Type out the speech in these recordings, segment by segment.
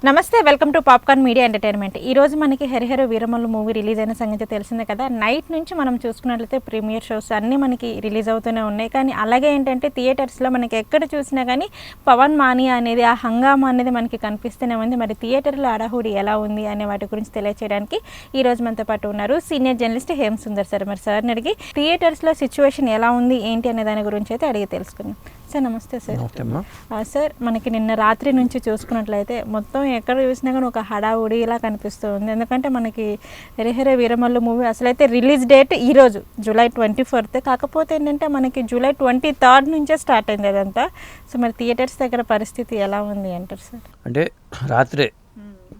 నమస్తే, welcome to popcorn media entertainment. ఈ రోజు మనకి హరిహర వీరమల్లు మూవీ రిలీజ్ అయిన సంగతి తెలిసిందే కదా. నైట్ నుంచి మనం చూసుకున్నట్లయితే ప్రీమియర్ షోస్ అన్నీ మనకి రిలీజ్ అవుతూనే ఉన్నాయి. కానీ అలాగే ఏంటంటే థియేటర్స్లో మనకి ఎక్కడ చూసినా కానీ పవన్ మానియా అనేది, ఆ హంగామా అనేది మనకి కనిపిస్తూనే ఉంది. మరి థియేటర్లో అడహుడి ఎలా ఉంది అనే వాటి గురించి తెలియచేయడానికి ఈ రోజు మనతో పాటు ఉన్నారు senior journalist Hem Sundar sir. మరి సార్ని అడిగి థియేటర్స్లో సిచ్యువేషన్ ఎలా ఉంది ఏంటి అనే దాని గురించి అయితే అడిగి తెలుసుకుందాం. సార్ నమస్తే సార్. సార్ మనకి నిన్న రాత్రి నుంచి చూసుకున్నట్లయితే మొత్తం ఎక్కడ చూసినా కానీ ఒక హడావుడి ఇలా కనిపిస్తూ ఉంది. ఎందుకంటే మనకి హరిహర వీరమల్లు మూవీ అసలైతే రిలీజ్ డేట్ ఈరోజు జూలై 24th, కాకపోతే ఏంటంటే మనకి జూలై 23rd నుంచే స్టార్ట్ అయింది అదంతా. సో మరి థియేటర్స్ దగ్గర పరిస్థితి ఎలా ఉంది అంటారు సార్? అంటే రాత్రే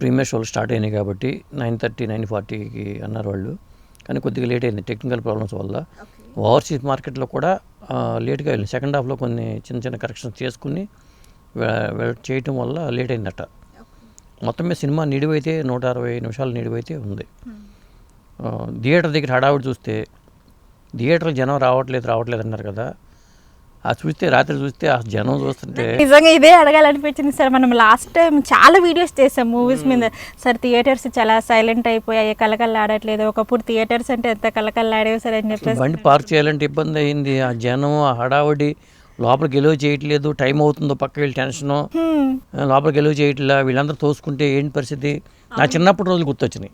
ప్రీమియర్ షోలు స్టార్ట్ అయినాయి కాబట్టి 9:30, 9:40కి అన్నారు వాళ్ళు. కానీ కొద్దిగా లేట్ అయింది టెక్నికల్ ప్రాబ్లమ్స్ వల్ల. ఓవర్సీస్ మార్కెట్లో కూడా లేట్గా వెళ్ళింది. సెకండ్ హాఫ్లో కొన్ని చిన్న చిన్న కరెక్షన్స్ చేసుకుని చేయటం వల్ల లేట్ అయిందట. మొత్తం మీద సినిమా నిడివైతే 160 నిమిషాలు నిడివైతే ఉంది. థియేటర్ దగ్గర హడావుడి చూస్తే థియేటర్లో జనం రావట్లేదు అన్నారు కదా. అది చూస్తే రాత్రి చూస్తే ఆ జనం చూస్తుంటే నిజంగా ఇదే అడగాలనిపించింది సార్. మనం లాస్ట్ టైం చాలా వీడియోస్ చేసాం మూవీస్ మీద. సార్ థియేటర్స్ చాలా సైలెంట్ అయిపోయాయి, కలకల్లాడట్లేదు. ఒకప్పుడు థియేటర్స్ అంటే ఎంత కలకల్లాడేవి సార్ అని చెప్పేసి బండి పార్క్ చేయాలంటే ఇబ్బంది అయింది. ఆ జనం ఆ హడావుడి, లోపలికి గెలువ చేయట్లేదు, టైం అవుతుందో పక్క వెళ్ళి టెన్షను, లోపలికి గెలువ చేయట్లా, వీళ్ళందరూ తోసుకుంటే ఏంటి పరిస్థితి. నా చిన్నప్పుడు రోజులు గుర్తొచ్చినాయి.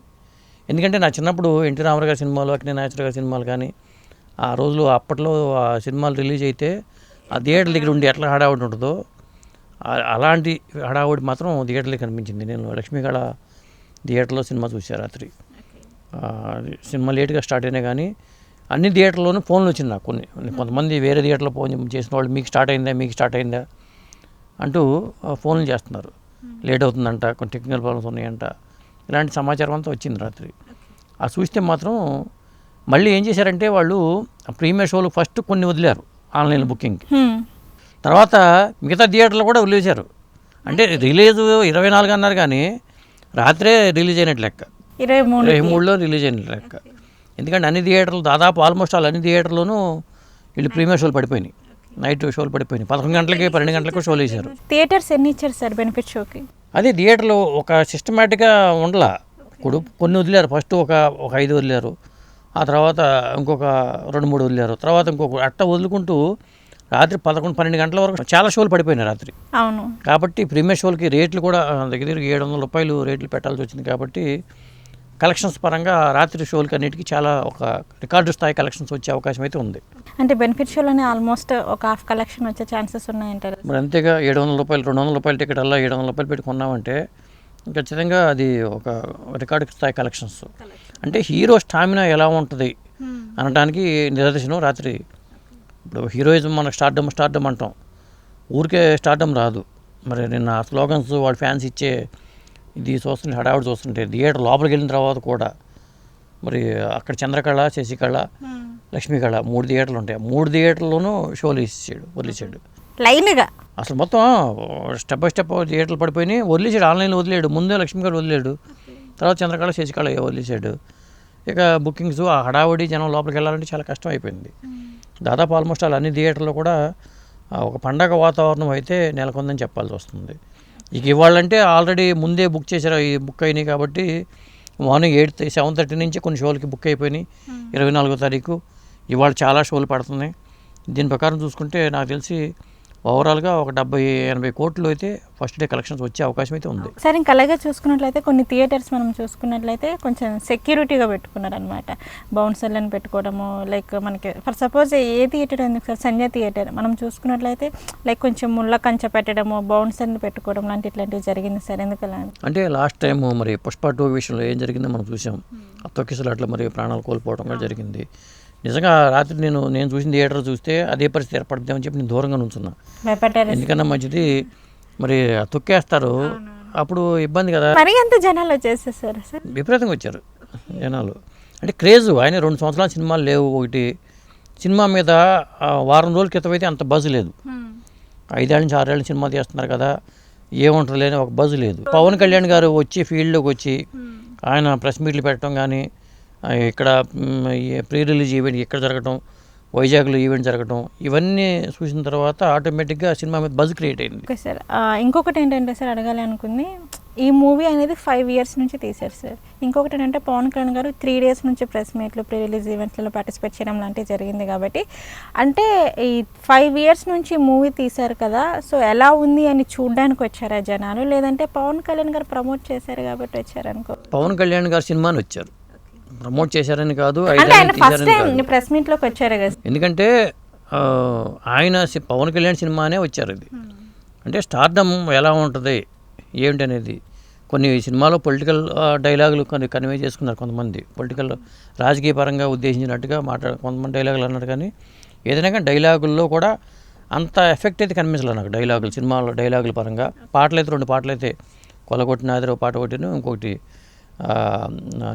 ఎందుకంటే నా చిన్నప్పుడు ఎన్టీ రామారావు గారి సినిమాలు, అక్కినేని నాగేశ్వరరావు గారి సినిమాలు కానీ ఆ రోజులు అప్పట్లో ఆ సినిమాలు రిలీజ్ అయితే ఆ థియేటర్ దగ్గర ఉండి ఎట్లా హడావుడి ఉంటుందో అలాంటి హడావుడి మాత్రం థియేటర్లో కనిపించింది. నేను లక్ష్మీగళ థియేటర్లో సినిమా చూశాను రాత్రి. సినిమా లేట్గా స్టార్ట్ అయినా కానీ అన్ని థియేటర్లోనూ ఫోన్లు వచ్చింది నాకు. కొంతమంది వేరే థియేటర్లో ఫోన్ చేసిన వాళ్ళు మీకు స్టార్ట్ అయిందా అంటూ ఫోన్లు చేస్తున్నారు. లేట్ అవుతుందంట, కొన్ని టెక్నికల్ ప్రాబ్లమ్స్ ఉన్నాయంట, ఇలాంటి సమాచారం అంతా వచ్చింది రాత్రి. అది చూస్తే మాత్రం మళ్ళీ ఏం చేశారంటే వాళ్ళు ప్రీమియర్ షోలు ఫస్ట్ కొన్ని వదిలేరు ఆన్లైన్ బుకింగ్కి, తర్వాత మిగతా థియేటర్లు కూడా వదిలేశారు. అంటే రిలీజ్ 24 అన్నారు కానీ రాత్రే రిలీజ్ అయినట్టు లెక్క, 23లో రిలీజ్ అయినట్టు లెక్క. ఎందుకంటే అన్ని థియేటర్లు దాదాపు ఆల్మోస్ట్ అన్ని థియేటర్లోనూ వీళ్ళు ప్రీమియర్ షోలు పడిపోయినాయి, నైట్ షోలు పడిపోయినాయి. 11 గంటలకి 12 గంటలకు షోలు వేశారు. థియేటర్స్ ఎన్ని ఇచ్చారు సార్ బెనిఫిట్ షోకి? అదే థియేటర్లో ఒక సిస్టమేటిక్గా ఉండలా. ఇప్పుడు కొన్ని వదిలేరు, ఫస్ట్ ఒక 5 వదిలేరు, ఆ తర్వాత ఇంకొక 2-3 వదిలేరు, తర్వాత ఇంకొక అట్ట వదులుకుంటూ రాత్రి 11-12 గంటల వరకు చాలా షోలు పడిపోయినాయి రాత్రి. అవును. కాబట్టి ప్రీమియర్ షోలకి రేట్లు కూడా దగ్గర ₹700 రేట్లు పెట్టాల్సి వచ్చింది. కాబట్టి కలెక్షన్స్ పరంగా రాత్రి షోలకి అన్నిటికీ చాలా ఒక రికార్డు స్థాయి కలెక్షన్స్ వచ్చే అవకాశం అయితే ఉంది. అంటే బెనిఫిట్ షోలోనే ఆల్మోస్ట్ ఒక హాఫ్ కలెక్షన్ వచ్చే ఛాన్సెస్ ఉన్నాయంటారు. మరి అంతేగా, ₹700 ₹200 టికెట్ అలా ₹700 పెట్టి కొన్నామంటే ఖచ్చితంగా అది ఒక రికార్డు స్థాయి కలెక్షన్స్. అంటే హీరో స్టామినా ఎలా ఉంటుంది అనడానికి నిదర్శనం రాత్రి. ఇప్పుడు హీరోయిజం మనకు స్టార్డమ్ అంటాం, ఊరికే స్టార్డమ్ రాదు. మరి నిన్న స్లోగన్స్ వాళ్ళ ఫ్యాన్స్ ఇచ్చే ఇది చూస్తుంటే, హడావుడి చూస్తుంటే, థియేటర్ లోపలికి వెళ్ళిన తర్వాత కూడా మరి అక్కడ చంద్రకళ, శశికళ, లక్ష్మీకళ 3 థియేటర్లు ఉంటాయి. 3 థియేటర్లోనూ షోలు వదిలేసాడు లైన్గా. అసలు మొత్తం స్టెప్ బై స్టెప్ థియేటర్లు పడిపోయినాయి. వదిలేసాడు, ఆన్లైన్లో వదిలేడు. ముందే లక్ష్మీకళ వదిలేడు, తర్వాత చంద్రకళ, శశికళ వదిలేసాడు. ఇక బుకింగ్స్, ఆ హడావుడి, జనం లోపలికి వెళ్ళాలంటే చాలా కష్టం అయిపోయింది. దాదాపు ఆల్మోస్ట్ అన్ని థియేటర్లో కూడా ఒక పండగ వాతావరణం అయితే నెలకొందని చెప్పాల్సి వస్తుంది. ఇక ఇవ్వాలంటే ఆల్రెడీ ముందే బుక్ చేశారు, ఈ బుక్ అయినాయి కాబట్టి మార్నింగ్ 7:30 నుంచి కొన్ని షోలకి బుక్ అయిపోయినాయి. 24వ తారీఖు ఇవాళ చాలా షోలు పడుతున్నాయి. దీని ప్రకారం చూసుకుంటే నాకు తెలిసి ఓవరాల్గా ఒక 70-80 కోట్లు అయితే ఫస్ట్ డే కలెక్షన్స్ వచ్చే అవకాశం అయితే ఉంది. సరే, ఇంకా అలాగే చూసుకున్నట్లయితే కొన్ని థియేటర్స్ మనం చూసుకున్నట్లయితే కొంచెం సెక్యూరిటీగా పెట్టుకున్నారనమాట. బౌన్సర్లను పెట్టుకోవడము, లైక్ మనకి ఫర్ సపోజ్ ఏ థియేటర్ ఎందుకు సార్, సంజయ్ థియేటర్ మనం చూసుకున్నట్లయితే లైక్ కొంచెం ముళ్ళ కంచె పెట్టడము, బౌన్సర్ని పెట్టుకోవడం ఇట్లాంటివి జరిగింది సార్. ఎందుకలా అంటే లాస్ట్ టైం మరి పుష్ప 2 విషయంలో ఏం జరిగిందో మనం చూసాం. ఆ తొక్కిసలు అట్లా మరి ప్రాణాలు కోల్పోవడం కూడా జరిగింది. నిజంగా రాత్రి నేను చూసిన థియేటర్ చూస్తే అదే పరిస్థితి ఏర్పడుతుందని చెప్పి నేను దూరంగా నుంచున్నా. ఎందుకన్నా మంచిది, మరి తొక్కేస్తారు, అప్పుడు ఇబ్బంది కదా. మరి అంత జనాలు వచ్చేసేసారు సార్, విపరీతంగా వచ్చారు జనాలు. అంటే క్రేజ్, ఆయన 2 సంవత్సరాల సినిమాలు లేవు. ఒకటి సినిమా మీద వారం రోజుల క్రితం అయితే అంత బజ్ లేదు. 5 ఏళ్ళ నుంచి 6 ఏళ్ళ సినిమా తీస్తున్నారు కదా, ఏముంటుంది లేని ఒక బజ్ లేదు. పవన్ కళ్యాణ్ గారు వచ్చి ఫీల్డ్లోకి వచ్చి ఆయన ప్రెస్ మీట్లు పెట్టడం కానీ, ఇక్కడ ప్రీ రిలీజ్ ఈవెంట్ ఇక్కడ జరగటం, వైజాగ్లో ఈవెంట్ జరగడం, ఇవన్నీ చూసిన తర్వాత ఆటోమేటిక్గా సినిమా మీద బజ్ క్రియేట్ అయింది. ఓకే సార్, ఇంకొకటి ఏంటంటే సార్ అడగాలి అనుకుంది, ఈ మూవీ అనేది 5 years నుంచి తీశారు సార్. ఇంకొకటి ఏంటంటే పవన్ కళ్యాణ్ గారు 3 days నుంచి ప్రెస్ మీట్లు, ప్రీ రిలీజ్ ఈవెంట్లలో పార్టిసిపేట్ చేయడం లాంటివి జరిగింది. కాబట్టి అంటే ఈ 5 years నుంచి మూవీ తీశారు కదా, సో ఎలా ఉంది అని చూడడానికి వచ్చారా జనాలు, లేదంటే పవన్ కళ్యాణ్ గారు ప్రమోట్ చేశారు కాబట్టి వచ్చారు అనుకో? పవన్ కళ్యాణ్ గారు సినిమాని వచ్చారు, ప్రమోట్ చేశారని కాదు, అంటే ఆయన ఫస్ట్ టైం ప్రెస్ మీట్లోకి వచ్చారు కదా. ఎందుకంటే ఆయన పవన్ కళ్యాణ్ సినిమానే వచ్చారు. ఇది అంటే స్టార్డమ్ ఎలా ఉంటుంది ఏమిటి అనేది, కొన్ని సినిమాలో పొలిటికల్ డైలాగులు కొన్ని కన్వే చేసుకున్నారు కొంతమంది, పొలిటికల్ రాజకీయ పరంగా ఉద్దేశించినట్టుగా కొంతమంది డైలాగులు అన్నారు. కానీ ఏదైనా కానీ డైలాగుల్లో కూడా అంత ఎఫెక్ట్ అయితే కనిపించలేదు నాకు డైలాగులు, సినిమాలో డైలాగుల పరంగా. పాటలు అయితే 2 పాటలు అయితే, కొలగొట్టిన ఆదిరో పాట ఒకటిను, ఇంకొకటి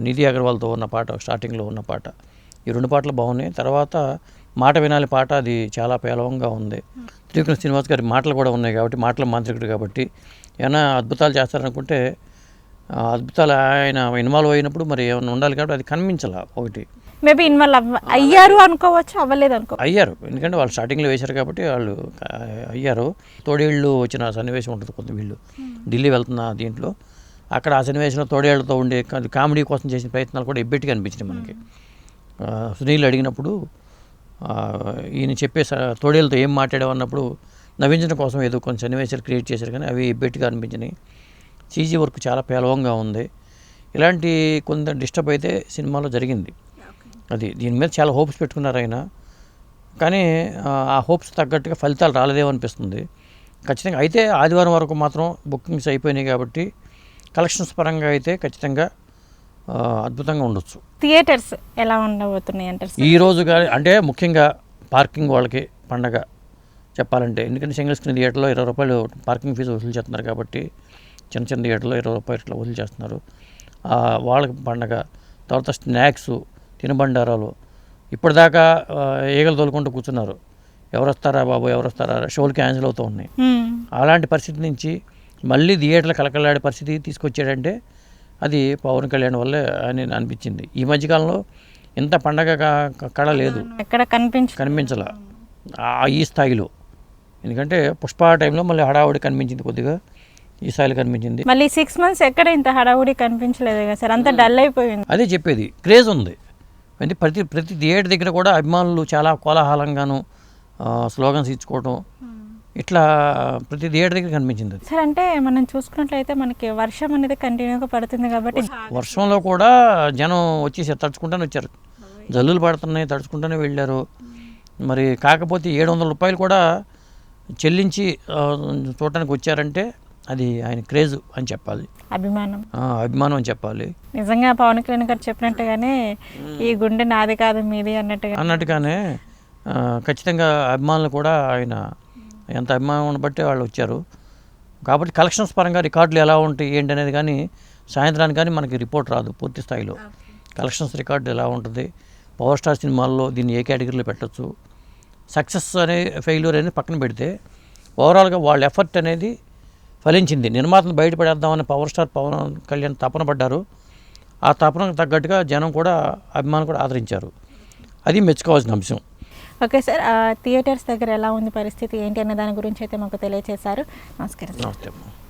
నిధి అగర్వాల్తో ఉన్న పాట, స్టార్టింగ్లో ఉన్న పాట, ఈ 2 పాటలు బాగున్నాయి. తర్వాత మాట వినాలి పాట, అది చాలా పేలవంగా ఉంది. త్రివిక్రమ్ శ్రీనివాస్ గారి మాటలు కూడా ఉన్నాయి కాబట్టి, మాటల మాంత్రికుడు కాబట్టి ఏమైనా అద్భుతాలు చేస్తారనుకుంటే అద్భుతాలు ఆయన ఇన్వాల్వ్ అయినప్పుడు మరి ఏమైనా ఉండాలి కాబట్టి అది కనిపించాల. ఒకటి మేబీ ఇన్వాల్వ్ అయ్యారు అనుకోవచ్చు, అవ్వలేదు అనుకో అయ్యారు, ఎందుకంటే వాళ్ళు స్టార్టింగ్లో వేశారు కాబట్టి వాళ్ళు అయ్యారు. తోడేళ్ళు వచ్చిన సన్నివేశం ఉంటుంది కొంత, వీళ్ళు ఢిల్లీ వెళ్తున్న దీంట్లో, అక్కడ ఆ సన్నివేశంలో తోడేళ్లతో ఉండే కామెడీ కోసం చేసిన ప్రయత్నాలు కూడా ఎబ్బెట్టిగా అనిపించినాయి మనకి. సునీల్ అడిగినప్పుడు ఈయన చెప్పే తోడేళ్ళతో ఏం మాట్లాడామన్నప్పుడు నవ్వించడం కోసం ఏదో కొన్ని సన్నివేశాలు క్రియేట్ చేశారు, కానీ అవి ఎబ్బెట్టిగా అనిపించినాయి. సీజీ వర్క్ చాలా పేలవంగా ఉంది. ఇలాంటి కొంత డిస్టర్బ్ అయితే సినిమాలో జరిగింది. అది దీని మీద చాలా హోప్స్ పెట్టుకున్నారు ఆయన, కానీ ఆ హోప్స్ తగ్గట్టుగా ఫలితాలు రాలేదేమో అనిపిస్తుంది. ఖచ్చితంగా అయితే ఆదివారం వరకు మాత్రం బుకింగ్స్ అయిపోయినాయి కాబట్టి కలెక్షన్స్ పరంగా అయితే ఖచ్చితంగా అద్భుతంగా ఉండొచ్చు. థియేటర్స్ ఎలా ఉండబోతున్నాయి అంటారు ఈ రోజు కానీ, అంటే ముఖ్యంగా పార్కింగ్ వాళ్ళకి పండగ చెప్పాలంటే, ఎందుకంటే సింగిల్ స్క్రీన్ థియేటర్లో 20 రూపాయలు పార్కింగ్ ఫీజు వసూలు చేస్తున్నారు కాబట్టి, చిన్న చిన్న థియేటర్లో 20 రూపాయలు ఇట్లా వసూలు చేస్తున్నారు. వాళ్ళకి పండగ. తర్వాత స్నాక్స్, తినుబండారాలు, ఇప్పటిదాకా ఈగలు తోలుకుంటూ కూర్చున్నారు, ఎవరు వస్తారా బాబు ఎవరు వస్తారా, షోలు క్యాన్సిల్ అవుతూ ఉన్నాయి. అలాంటి పరిస్థితి నుంచి మళ్ళీ థియేటర్లు కలకలాడే పరిస్థితి తీసుకొచ్చాడంటే అది పవన్ కళ్యాణ్ వల్లే అని అనిపించింది. ఈ మధ్యకాలంలో ఇంత పండగ కళ లేదు, ఎక్కడ కనిపించాల ఈ స్థాయిలో. ఎందుకంటే పుష్ప టైంలో మళ్ళీ హడావుడి కనిపించింది, కొద్దిగా ఈ స్థాయిలో కనిపించింది. మళ్ళీ 6 months ఎక్కడ ఇంత హడావుడి కనిపించలేదు కదా సార్, అంత డల్ అయిపోయింది. అదే చెప్పేది, క్రేజ్ ఉంది. అంటే ప్రతి థియేటర్ దగ్గర కూడా అభిమానులు చాలా కోలాహలంగాను స్లోగన్స్ ఇచ్చుకోవడం, ఇట్లా ప్రతి థియేటర్ దగ్గర కనిపించింది. సార్ అంటే మనం చూసుకున్నట్లయితే మనకి వర్షం అనేది కంటిన్యూగా పడుతుంది కాబట్టి వర్షంలో కూడా జనం వచ్చేసారు, తడుచుకుంటూనే వచ్చారు, జల్లులు పడుతున్నాయి, తడుచుకుంటూనే వెళ్ళారు. మరి కాకపోతే 700 రూపాయలు కూడా చెల్లించి చూడటానికి వచ్చారంటే అది ఆయన క్రేజ్ అని చెప్పాలి, అభిమానం అని చెప్పాలి. నిజంగా పవన్ కళ్యాణ్ గారు చెప్పినట్టుగానే ఈ గుండె నాది కాదు మీది అన్నట్టుగానే ఖచ్చితంగా అభిమానులు కూడా ఆయన ఎంత అభిమానం బట్టి వాళ్ళు వచ్చారు. కాబట్టి కలెక్షన్స్ పరంగా రికార్డులు ఎలా ఉంటాయి ఏంటి అనేది కానీ సాయంత్రానికి కానీ మనకి రిపోర్ట్ రాదు పూర్తి స్థాయిలో. కలెక్షన్స్ రికార్డు ఎలా ఉంటుంది, పవర్ స్టార్ సినిమాల్లో దీన్ని ఏ కేటగిరీలో పెట్టచ్చు, సక్సెస్ అనే ఫెయిల్యూర్ అనేది పక్కన పెడితే ఓవరాల్గా వాళ్ళ ఎఫర్ట్ అనేది ఫలించింది. నిర్మాతను బయటపడేద్దామని పవర్ స్టార్ పవన్ కళ్యాణ్ తపన పడ్డారు. ఆ తపనకు తగ్గట్టుగా జనం కూడా అభిమానులు కూడా ఆదరించారు, అది మెచ్చుకోవాల్సిన అంశం. ఓకే సార్, థియేటర్స్ దగ్గర ఎలా ఉంది పరిస్థితి ఏంటి అనే దాని గురించి అయితే మాకు తెలియజేశారు. నమస్కారం. నమస్తే.